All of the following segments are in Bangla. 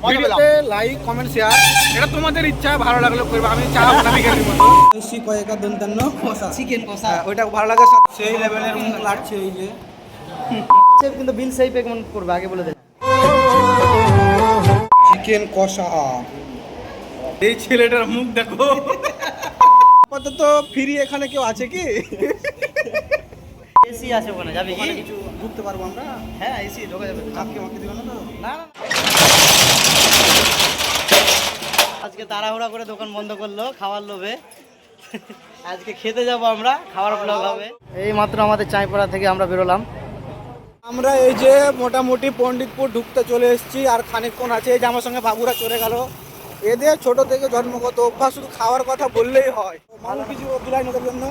ভিডিওতে লাইক কমেন্ট শেয়ার এটা তোমাদের ইচ্ছা, ভালো লাগলে করবে। আমি চা বানাবি গেলি মতো বেশি কয়েকা দন্তান্ন কষা চিকেন কষা ওইটা ভালো লাগে, সেই লেভেলের মুখ লাগছে। এই যে কিন্তু বিল সেই পেমেন্ট করবে আগে বলে দেন। চিকেন কষা, এই ছেলেটার মুখ দেখো। আপাতত ফ্রি এখানে কেউ আছে কি? এসি আছে ওখানে, যাবে কি? কিছু ঢুকতে পারবো আমরা? হ্যাঁ এসি ঢোকা যাবে। কাপকে মাকে দিবে না তো? না না আজকে তাড়াহুড়া করে দোকান বন্ধ করলো খাওয়ার লোভে। আজকে খেতে যাব আমরা, খাওয়ার ব্লগ হবে। এই মাত্র আমাদের চাঁইপাড়া থেকে আমরা বেরোলাম। আমরা এই যে মোটামুটি পণ্ডিতপুর ঢুকতে চলে এসেছি, আর খানিকক্ষণ আছে। এই যে আমার সঙ্গে বাবুরা চলে গেল। এদের ছোট থেকে জন্মগত অভ্যাস, শুধু খাওয়ার কথা বললেই হয়। ভালো কিছু অভিনয় নতুন জন্য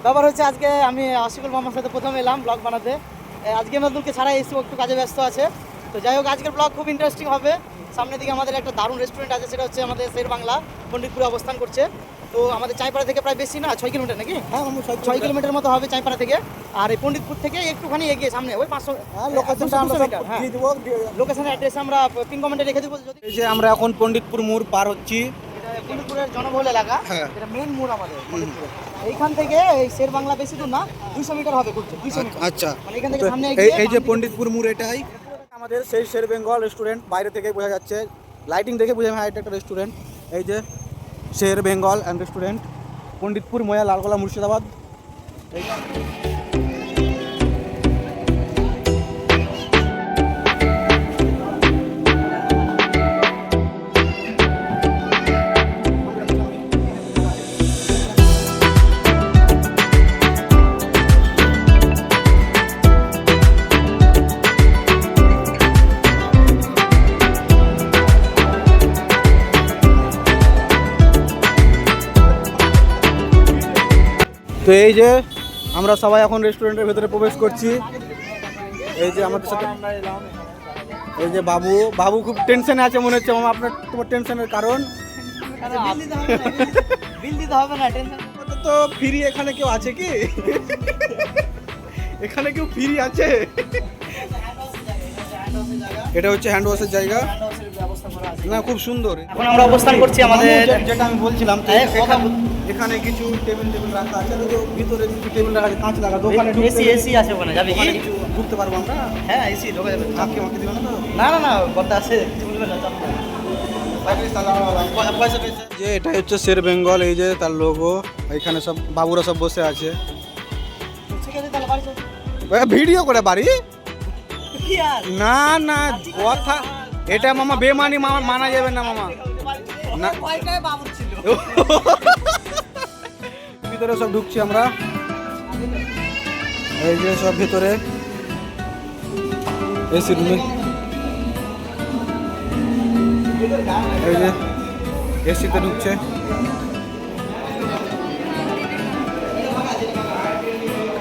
ব্যাপার হচ্ছে আজকে আমি আশিকুল মামার সাথে প্রথম এলাম ব্লগ বানাতে। আজকে নতুনকে ছাড়া এসে একটু কাজে ব্যস্ত আছে। তো যাই হোক, আজকের ব্লগ খুব ইন্টারেস্টিং হবে। সামনের দিকে আমাদের একটা দারুণ রেস্টুরেন্ট আছে, সেটা হচ্ছে আমাদের শের বাংলা, পণ্ডিতপুরে অবস্থান করছে। তো আমাদের চাঁইপাড়া থেকে প্রায় বেশি না, 6 কিলোমিটার নাকি? হ্যাঁ, 6 কিলোমিটার মতো হবে চাঁইপাড়া থেকে। আর এই পণ্ডিতপুর থেকে একটুখানি এগিয়ে সামনে ওই 500 লোকেশনের অ্যাড্রেস আমরা পিন কমেন্টে রেখে দেবো। যদি এই যে আমরা এখন পণ্ডিতপুর মোড় পার হচ্ছি। এটা পণ্ডিতপুরের জনবহুল এলাকা, এটা মেন মোড় আমাদের পণ্ডিতপুরে। এইখান থেকে এই শের বাংলা বেশি দূর না, 200 মিটার হবে ঘুরতে, 200 মিটার। আচ্ছা, মানে এখান থেকে সামনে এই যে পণ্ডিতপুর মোড়, এটাই আমাদের সেই শের বেঙ্গল রেস্টুরেন্ট। বাইরে থেকে বোঝা যাচ্ছে, লাইটিং দেখে বোঝা যায় এটা একটা রেস্টুরেন্ট। এই যে শের বেঙ্গল অ্যান্ড রেস্টুরেন্ট, পণ্ডিতপুর, ময়া, লালগোলা, মুর্শিদাবাদ। তো এই যে আমরা সবাই এখন রেস্টুরেন্টের ভেতরে প্রবেশ করছি। এই যে আমাদের সাথে এই যে বাবু খুব টেনশনে আছে মনে হচ্ছে। মামা, তোমার টেনশনের কারণ? বিল দিতে হবে না, টেনশন। তো ফ্রি এখানে কেউ আছে কি? এখানে কেউ ফ্রি আছে? এটা হচ্ছে হ্যান্ড ওয়াশের জায়গা। না, খুব সুন্দর। এখন আমরা অবস্থান করছি আমাদের, যেটা আমি বলছিলাম, এখানে কিছু টেবিল রাখা আছে, ভিতরে কিছু টেবিল রাখা আছে, কাঁচ লাগা। দোকানে এসি আছে ওখানে, যাবে কি? কিছু ঢুকতে পারবো আমরা? হ্যাঁ এসি ঢোকা যাবে। কাপকে মাকে দিবে না তো? না না না কথা আছে, কিছু বলবে না। যে এটা হচ্ছে শের বেঙ্গল, এই যে তার লোগো। এখানে সব বাবুরা সব বসে আছে। ভিডিও করে বাড়ি না না কথা, এটা মামা বেমানি, মামা মানা যাবে না মামা। না, ভিতরে সব ঢুকছি আমরা। এই যে সব ভিতরে এসি রুমে, এই যে এসিতে ঢুকছে।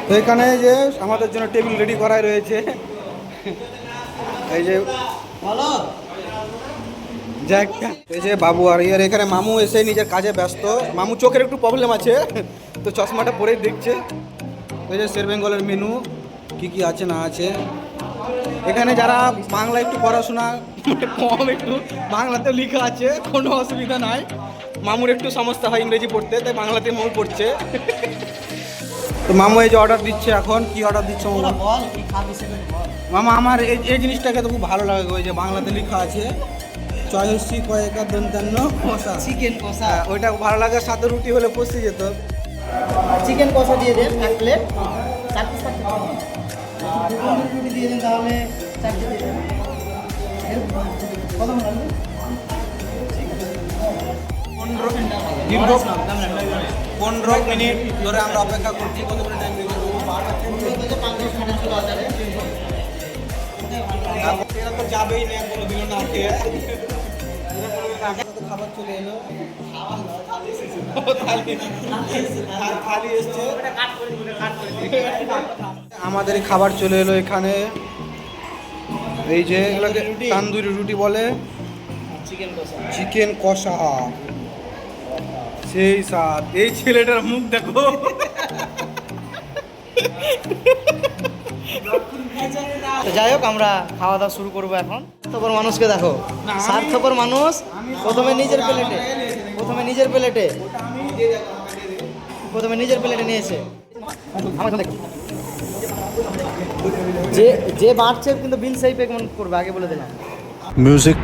তো এখানে যে আমাদের জন্য টেবিল রেডি করাই রয়েছে। এই যে এই যে বাবু আর ইয়ার এখানে মামু এসে নিজের কাজে ব্যস্ত। মামু চোখের একটু প্রবলেম আছে, তো চশমাটা পরেই দেখছে। এই যে শের বেঙ্গলের মেনু কি কি আছে না আছে। এখানে যারা বাংলা একটু পড়াশোনা কম, একটু বাংলাতে লেখা আছে, কোনো অসুবিধা নাই। মামুর একটু সমস্যা হয় ইংরেজি পড়তে, তাই বাংলাতে মামু পড়ছে। তো মামু এই যে অর্ডার দিচ্ছে। এখন কি অর্ডার দিচ্ছে মামা? আমার এই জিনিসটাকে তো খুব ভালো লাগে, ওই যে বাংলাতে লেখা আছে 84 কয়েকা দন্তান্ন কষা চিকেন কষা, ওইটা ভালো লাগে। সাথে রুটি হলে পচে যেত। চিকেন কষা দিয়ে দেন 1 প্লেট, 4 পিস রুটি দিয়ে দেন, তাহলে 4 দিয়ে দেন। কত লাগবে? 15 মিনিট ধরে আমরা অপেক্ষা করছি। কত করে টাইম লেগে যাবেই না, কোনো দিল না। খাবার চলে এলো, আমাদের খাবার চলে এলো এখানে। এই যে এগুলোকে তান্দুরি রুটি বলে, চিকেন কষা, সেই স্বাদ। এই ছেলেটার মুখ দেখো। তো যাই হোক আমরা খাওয়া দাওয়া শুরু করবো এখন। স্বার্থপর মানুষকে দেখো, স্বার্থপর মানুষ প্রথমে নিজের প্লেটে নিয়েছে। যে বাড়ছে কিন্তু বিল সেই পেমেন্ট করবে, আগে বলে দিলাম। music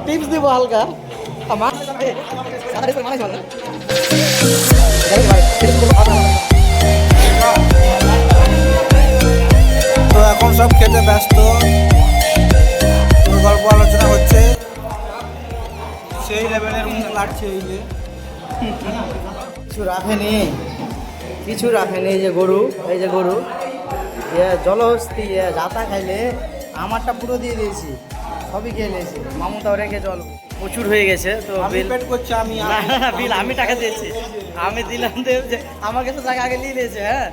টিপস দিব হালকা আমার তো এখন সব খেতে ব্যস্ত, কোনো গল্প আলোচনা হচ্ছে, সেই লেভেলের মুখ লাগছে। এই যে কিছু রাখেনি, এই যে গরু, জলহস্তি যাতা খাইলে আমারটা পুরো দিয়ে দিয়েছি, সবই খেয়ে নিয়েছি। মামুটাও রেখে জল প্রচুর হয়ে গেছে। তো আমি পেট করছি, আমি বিল আমি টাকা দিয়েছি, আমি দিলাম যে আমার কাছে টাকা আগে নিয়ে নিয়েছে। হ্যাঁ,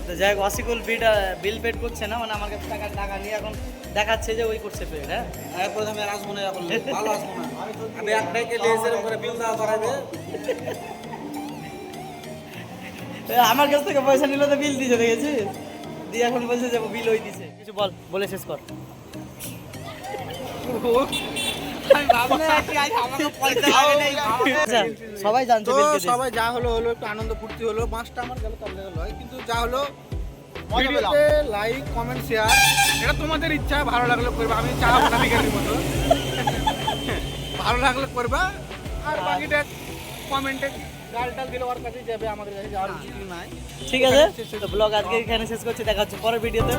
তো যাই হোক অসিকুল বিল পেড করছে না, মানে আমার কাছে টাকা নিয়ে এখন দেখাচ্ছে যে ওই করছে পেড। হ্যাঁ, প্রথমে আর আসবো না, এখন ভালো আসবো না, আমি একটাকে লেজের উপরে বিল দেওয়া করাবে। আমার কাছ থেকে পয়সা নিল তো বিল দিয়েছে, দেখেছি দিয়ে এখন বলছে যে বিল ওই দিছে। কিছু বলে শেষ কর। আচ্ছা, সবাই জানছে তো বিল কে দিয়েছে। সবাই যা হলো একটু আনন্দ ফুর্তি হলো, মাছটা আমার গেল তার গেল, কিন্তু যা হলো মজা পেলাম। ভিডিওতে লাইক কমেন্ট শেয়ার, এটা তোমাদের ইচ্ছা, ভালো লাগলে করবে, আমি চাপ না বিকেলের মতো ভালো লাগলে করবা, আর বাকিটা কমেন্টে গালটাল দিলে ওর কাছে যাবে, আমাদের কাছে যাওয়ার কিছু নাই। ঠিক আছে, তো ব্লগ আজকে এখানে শেষ করছি, দেখা হচ্ছে পরের ভিডিওতে।